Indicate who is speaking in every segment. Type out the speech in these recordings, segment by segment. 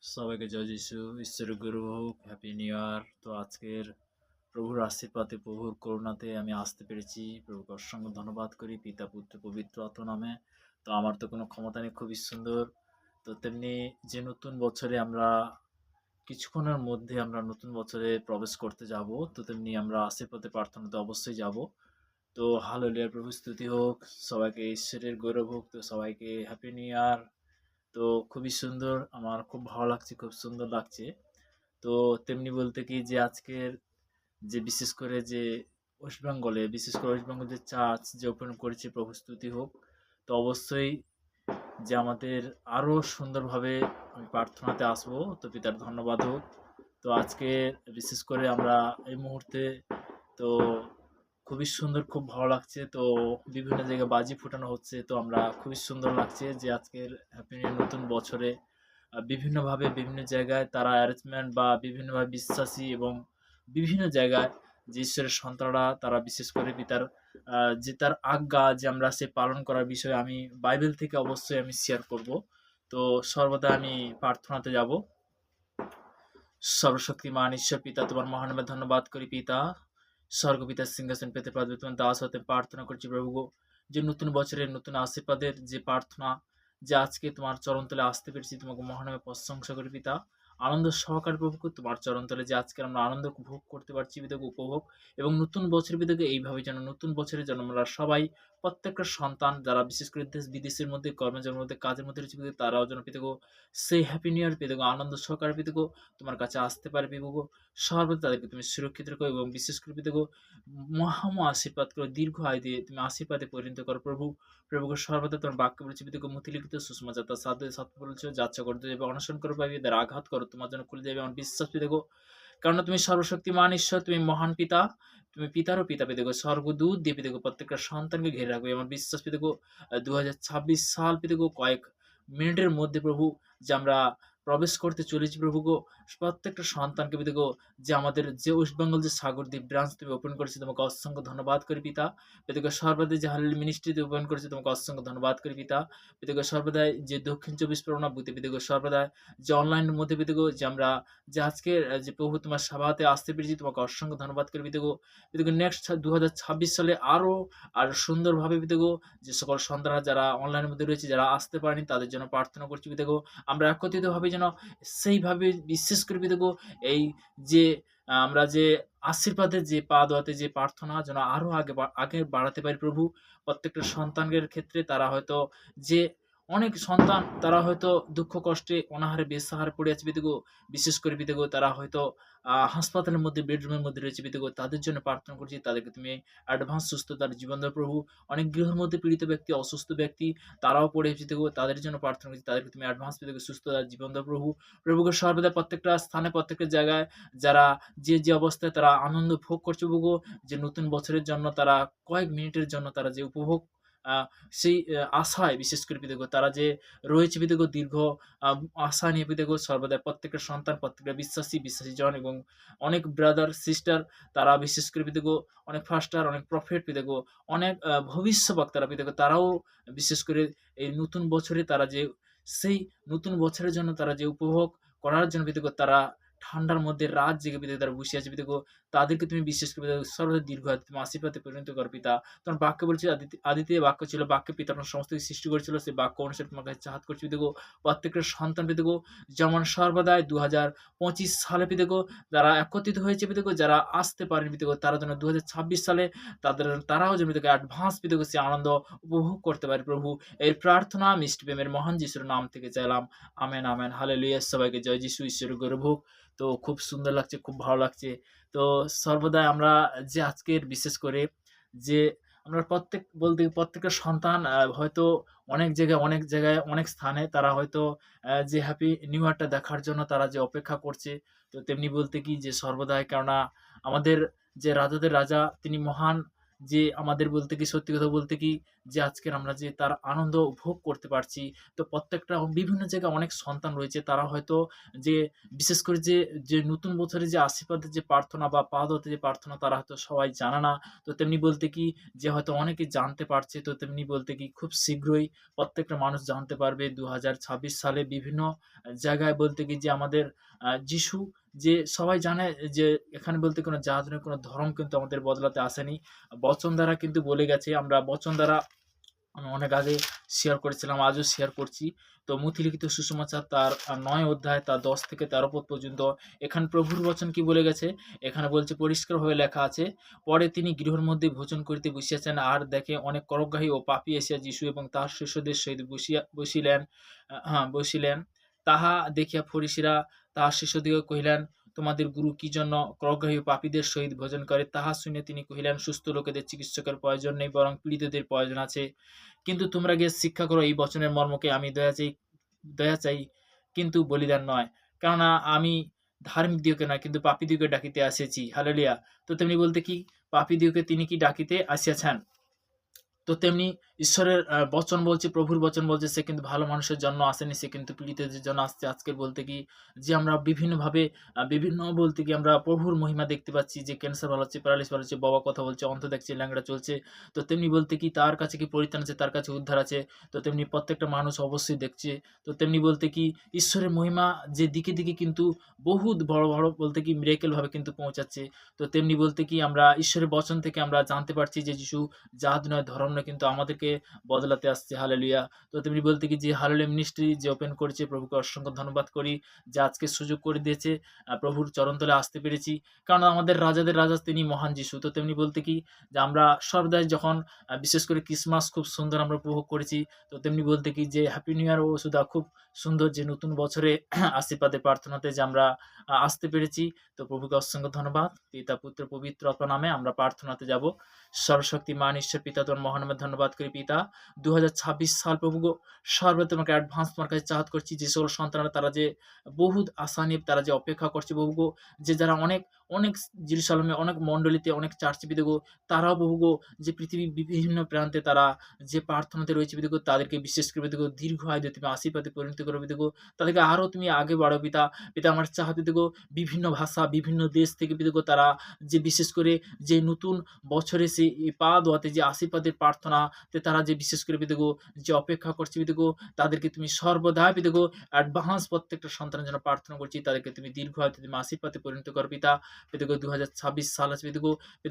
Speaker 1: সবাইকে জয় যিশু, ঈশ্বরের গৌরব হোক, হ্যাপি নিউ ইয়ার। তো আজকের প্রভুর আশীর্বাদে, প্রভুর করুণাতে আমি আসতে পেরেছি। প্রভুকে অসংখ্য ধন্যবাদ করি, পিতা পুত্র পবিত্র আত্মা নামে। তো আমার তো কোনো ক্ষমতা নেই, খুবই সুন্দর। তো তেমনি যে নতুন বছরে আমরা কিছুক্ষণের মধ্যে আমরা নতুন বছরে প্রবেশ করতে যাব, তো তেমনি আমরা আশীর্বাদে প্রার্থনাতে অবশ্যই যাব। তো হালেলুয়া, প্রভু স্তুতি হোক, সবাইকে ঈশ্বরের গৌরব হোক। তো সবাইকে হ্যাপি নিউ ইয়ার। তো খুবই সুন্দর, আমার খুব ভালো লাগছে, খুব সুন্দর লাগছে। তো তেমনি বলতে কি যে আজকের যে বিশেষ করে যে ওয়েস্ট বেঙ্গলে, বিশেষ করে ওয়েস্ট বেঙ্গল যে চার্চ যে ওপেন করেছে, প্রভু স্তুতি হোক। তো অবশ্যই যে আমাদের আরো সুন্দরভাবে আমি প্রার্থনাতে আসবো, তো পিতার ধন্যবাদ হোক। তো আজকে বিশেষ করে আমরা এই মুহূর্তে তো খুবই সুন্দর, খুব ভালো লাগছে। তো বিভিন্ন জায়গায় বাজি ফোটানো হচ্ছে, তো আমরা খুবই সুন্দর লাগছে যে আজকের হ্যাপি নিউ নতুন বছরে বিভিন্নভাবে বিভিন্ন জায়গায় তারা অ্যারেঞ্জমেন্ট বা বিভিন্নভাবে বিশ্বাসী এবং বিভিন্ন জায়গায় যে ঈশ্বরের সন্তানরা তারা বিশেষ করে পিতার যে তার আজ্ঞা যে আমরা সে পালন করার বিষয়ে আমি বাইবেল থেকে অবশ্যই আমি শেয়ার করব। তো সর্বদা আমি প্রার্থনাতে যাব। সর্বশক্তিমান ঈশ্বর পিতা, তোমার মহানামে ধন্যবাদ করি পিতা। স্বর্গপিতার সিংহাসন পেতে পারবে তোমার দাস হতে প্রার্থনা করছি প্রভু গো, যে নতুন বছরের নতুন আশীর্বাদের যে প্রার্থনা, যে আজকে তোমার চরণতলে আসতে পেরেছি, তোমাকে মহানামে প্রশংসা করি পিতা। আনন্দ সহকারে প্রভুকে তোমার চরণতলে যে আজকে আমরা আনন্দ ভোগ করতে পারছি পিতাকে উপভোগ, এবং নতুন বছর পিতাকে এইভাবে যেন নতুন বছরের জন্য আমরা সবাই প্রত্যেকটা সন্তান যারা বিশেষ করে দেশ বিদেশের মধ্যে কর্মের মধ্যে কাজের মধ্যে রয়েছে পিতাকে, তারাও যেন পিতাকে সেই হ্যাপি নিউ ইয়ার পিতাকে আনন্দ সহকারে পিতাকে তোমার কাছে আসতে পারে পিতাকে। সর্বদা তাদেরকে তুমি সুরক্ষিত রাখো এবং বিশেষ করে পিতাকে মহা আশীর্বাদ করো, দীর্ঘ আয় দিয়ে তুমি আশীর্বাদে পরিণত করো প্রভু। প্রভুকে সর্বদা তোমার বাক্য বলেছে পিতাকে মতিলিখিত সুষমা যাত্রা সাথে সাথে বলেছে যাত্রা করতে যাবে, অনশন করো পাবি, এদের আঘাত করো তোমার জন্য খুলে যাবে আমার বিশ্বাস পিতাকে। কারণ তুমি সর্বশক্তিমান ঈশ্বর, তুমি মহান পিতা, তুমি পিতারও পিতা পিতাকে স্বর্গদূত দিয়ে পিতাকে প্রত্যেকটা সন্তানকে ঘিরে রাখবে আমার বিশ্বাস পিতাকে। 2026 সাল পিতাকে কয়েক মিনিটের মধ্যে প্রভু যে আমরা প্রবেশ করতে চলেছি প্রভু গো, প্রত্যেকটা সন্তানকে পিতা গো, যে আমাদের যে ওয়েস্ট বেঙ্গল যে সাগরদ্বীপ ব্রাঞ্চ তুমি ওপেন করেছি, তোমাকে অসংখ্য ধন্যবাদ করি পিতা। পিতাকে সর্বদাই যে হালেলুয়া মিনিস্ট্রিতে ওপেন করেছি, তোমাকে অসংখ্য ধন্যবাদ করি পিতা। পিতাকে সর্বদাই যে দক্ষিণ 24 পরগনা বুথে পিতাকে সর্বদাই যে অনলাইনের মধ্যে পিতাকে যে আমরা যে আজকে যে প্রভু তোমার সভাতে আসতে পেরেছি, তোমাকে অসংখ্য ধন্যবাদ করি পিতাকে। পিতাকে নেক্সট 2026 সালে আরো সুন্দরভাবে পিতাকে যে সকল সন্তানরা যারা অনলাইনের মধ্যে রয়েছে, যারা আসতে পারেনি, তাদের জন্য প্রার্থনা করছি পিতাকে। আমরা একত্রিতভাবে যেন সেইভাবে বিশেষ করে পিতাকে এই যে আমরা যে আশীর্বাদের যে পা দোয়াতে যে প্রার্থনা যেন আরো আগে বাড়াতে পারি প্রভু। প্রত্যেকটা সন্তানের ক্ষেত্রে তারা হয়তো যে অনেক সন্তান তারা হয়তো দুঃখ কষ্টে অনাহারে বেসাহারে পড়ে আছে পিতাগো, বিশেষ করে পিতাগো তারা হয়তো হাসপাতালের মধ্যে বেডরুমের মধ্যে রয়েছে পিতাগো, তাদের জন্য প্রার্থনা করছি তাদেরকে তুমি অ্যাডভান্স সুস্থতার জীবন দাও প্রভু। অনেক গৃহের মধ্যে পীড়িত ব্যক্তি, অসুস্থ ব্যক্তি তারাও পড়ে পিতাগো, তাদের জন্য প্রার্থনা করছি তাদেরকে তুমি অ্যাডভান্স পিতাগো সুস্থতার জীবন দাও প্রভু। প্রভুকে সর্বদা প্রত্যেকটা স্থানে প্রত্যেকটা জায়গায় যারা যে অবস্থায় তারা আনন্দ ভোগ করছে প্রভু, যে নতুন বছরের জন্য তারা কয়েক মিনিটের জন্য তারা যে উপভোগ সেই আশায় বিশেষ করে পিতাগো তারা যে রয়েছে পিতাগো দীর্ঘ আশা নিয়ে পিতাগো সর্বদা প্রত্যেকটা সন্তান, প্রত্যেকটা বিশ্বাসী জন এবং অনেক ব্রাদার সিস্টার তারা বিশেষ করে পিতাগো অনেক ফাস্টার, অনেক প্রফেট পিতাগো, অনেক ভবিষ্যৎবক্তারা পিতাগো, তারাও বিশেষ করে এই নতুন বছরে তারা যে সেই নতুন বছরের জন্য তারা যে উপভোগ করার জন্য পিতাগো তারা ঠান্ডার মধ্যে রাত জেগে পিতাগো তারা বসে আছে পিতাগো, তাদেরকে তুমি বিশেষ করে পিতাগো সর্বদা দীর্ঘায়ু তুমি আশীর্বাদে পরিণত করো পিতা। তোমার বাক্য বলছে আদিতে বাক্য ছিল, বাক্যে পিতা আপনার সমস্ত কিছু সৃষ্টি করেছিল, সেই বাক্য অনুসারে তোমার কাছে চাহাত করছি পিতাগো। প্রত্যেকটা সন্তান পিতাগো যেমন সর্বদাই 2025 সালে পিতাগো যারা একত্রিত হয়েছে পিতাগো, যারা আসতে পারেনি পিতাগো, তারা যেন 2026 সালে তারাও যেন পিতাগো অ্যাডভান্স পিতাগো সে আনন্দ উপভোগ করতে পারে প্রভু। এই প্রার্থনা মিষ্টি প্রেমের মহান যিশুর নাম থেকে চাইলাম, আমেন আমেন হালেলুয়া। সবাইকে জয় যিশু, ঈশ্বরের গৌরব হোক। তো খুব সুন্দর লাগছে, খুব ভালো লাগছে। তো সর্বদাই আমরা যে আজকের বিশেষ করে যে আমরা প্রত্যেকটা সন্তান হয়তো অনেক জায়গায় অনেক স্থানে তারা হয়তো যে হ্যাপি নিউ ইয়ারটা দেখার জন্য তারা যে অপেক্ষা করছে। তো তেমনি বলতে কি যে সর্বদাই, কেননা আমাদের যে রাজাদের রাজা তিনি মহান, যে আমাদের বলতে কি সত্যি কথা বলতে কি যে আজকের আমরা যে তার আনন্দ ভোগ করতে পারছি। তো প্রত্যেকটা বিভিন্ন জায়গায় অনেক সন্তান রয়েছে তারা হয়তো যে বিশেষ করে যে নতুন বছরে যে আশীর্বাদের যে প্রার্থনা বা পা ধোয়াতে যে প্রার্থনা তারা হয়তো সবাই জানে না। তো তেমনি বলতে কি যে হয়তো অনেকে জানতে পারছে। তো তেমনি বলতে কি খুব শীঘ্রই প্রত্যেকটা মানুষ জানতে পারবে ২০২৬ সালে বিভিন্ন জায়গায় বলতে কি যে আমাদের যিশু যে সবাই জানে যে এখানে বলতে কোনো জাত নয়, কোনো ধর্ম কিন্তু আমাদের বদলাতে আসেনি। বচন দ্বারা কিন্তু বলে গেছে। আমরা বচন দ্বারা আমি অনেক আগে শেয়ার করেছিলাম, আজও শেয়ার করছি। তো মথিলিখিত সুসমাচার তার ৯ অধ্যায় তার ১০ থেকে ১৩ পদ পর্যন্ত এখানে প্রভুর বচন কি বলে গেছে? এখানে বলছে পরিষ্কারভাবে লেখা আছে, "পরে তিনি গৃহের মধ্যে ভোজন করিতে বসিয়াছেন, আর দেখে অনেক করগ্রাহী ও পাপী আসিয়া যীশু এবং তাহার শিষ্যদের সহিত বসিলেন। তাহা দেখিয়া ফরিসীরা তাহার শিষ্যদিগকে কহিলেন, তোমাদের গুরু কি জন্য করগ্রাহী ও পাপীদের সহিত ভোজন করে? তাহা শুনিয়া তিনি কহিলেন, সুস্থ লোকেদের চিকিৎসকের প্রয়োজন নেই, বরং পীড়িতদের প্রয়োজন আছে। কিন্তু তোমরা গিয়ে শিক্ষা করো এই বচনের মর্মকে, আমি দয়া চাই কিন্তু বলিদান নয়। কেননা আমি ধার্মিকদিগকে নয় কিন্তু পাপীদিগকে ডাকিতে আসিয়াছি। হালেলুয়া। তো তেমনি বলতে কি পাপীদিগকে তিনি কি ডাকিতে আসিয়াছেন। তো তেমনি ঈশ্বরের বচন বলছে, প্রভুর বচন বলছে সে কিন্তু ভালো মানুষের জন্য আসেনি, সে কিন্তু পীড়িতদের জন্য আসছে। আজকের বলতে কি যে আমরা বিভিন্নভাবে বিভিন্ন বলতে কি আমরা প্রভুর মহিমা দেখতে পাচ্ছি যে ক্যান্সার ভালো হচ্ছে, প্যারালাইসিস ভালো হচ্ছে, বাবা কথা বলছে, অন্ধ দেখছে, ল্যাংড়া চলছে। তো তেমনি বলতে কি তার কাছে কি পরিত্রাণ আছে, তার কাছে উদ্ধার আছে। তো তেমনি প্রত্যেকটা মানুষ অবশ্যই দেখছে। তো তেমনি বলতে কি ঈশ্বরের মহিমা যে দিকে কিন্তু বহুত বড় বলতে কি মিরাকেল ভাবে কিন্তু পৌঁছাচ্ছে। তো তেমনি বলতে কি আমরা ঈশ্বরের বচন থেকে আমরা জানতে পারছি যে যিশু জাত নয়, ধর্ম নয় কিন্তু আমাদেরকে বদলাতে আসছে। হালেলুয়া। তো তেমনি বলতে কি যে হালেলুয়া মিনিস্ট্রি যে ওপেন করেছে প্রভুকে অসংখ্য ধন্যবাদ করি যে আজকে সুযোগ করে দিয়েছে প্রভুর চরণতলে আসতে পেরেছি। কারণ আমাদের রাজাদের রাজা তিনি মহান যিশু। তো তেমনি বলতে কি যে আমরা সর্বদাই যখন বিশেষ করে ক্রিসমাস খুব সুন্দর আমরা উপভোগ করেছি। তো তেমনি বলতে কি যে হ্যাপি নিউ ইয়ারও সুধা খুব সুন্দর যে নতুন বছরে আশীর্বাদে প্রার্থনাতে যে আমরা আসতে পেরেছি। তো প্রভুকে অসংখ্য ধন্যবাদ। পিতা, পুত্র, পবিত্র আত্মার নামে আমরা প্রার্থনাতে যাব। সর্বশক্তিমান ঈশ্বর পিতা তোমার মহান নামে ধন্যবাদ করি পিতা। ২০২৬ সাল প্রভু গো সর্বে তোমাকে অ্যাডভান্স তোমার কাছে চাহাত করছি যে সকল সন্তানরা তারা যে বহুত আশা নিয়ে তারা যে অপেক্ষা করছে প্রভু গো, যে যারা অনেক জেরুজালেমে অনেক মণ্ডলীতে অনেক চার্চে পিতা গো, তারাও প্রভু গো যে পৃথিবীর বিভিন্ন প্রান্তে তারা যে প্রার্থনাতে রয়েছে পিতা গো, তাদেরকে বিশেষ করে পিতা গো দীর্ঘ আয়ু দিয়ে তুমি আশীর্বাদে পরিণত করো পিতা গো। তাদেরকে আরো তুমি আগে বাড়াও পিতা। পিতা আমার চাহা পিতা গো বিভিন্ন ভাষা, বিভিন্ন দেশ থেকে পিতা গো তারা যে বিশেষ করে যে নতুন বছরে সেই পা ধোয়াতে যে আশীর্বাদের প্রার্থনাতে তারা যে বিশেষ করে পিতা গো যে অপেক্ষা করছে পিতা গো, তাদেরকে তুমি সর্বদা পিতা গো অ্যাডভান্স প্রত্যেকটা সন্তানের জন্য প্রার্থনা করছি। তাদেরকে তুমি দীর্ঘ আয়ুতে তুমি আশীর্বাদে পরিণত করো পিতা। পিতা গো ২০২৬ সাল আছে পিতা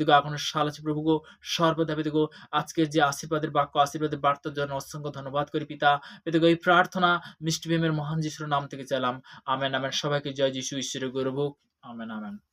Speaker 1: গো এখনো সাল আছে প্রভু গো, সর্বদা পিতা গো আজকের যে আশীর্বাদের বাক্য, আশীর্বাদের বার্তার জন্য অসংখ্য ধন্যবাদ করি পিতা। পিতা গো এই প্রার্থনা মিষ্টি প্রেমের মহান যিশুর নাম থেকে চাইলাম। Amen, amen. সবাইকে জয় যিশু, ঈশ্বরের গৌরব হোক। Amen, amen.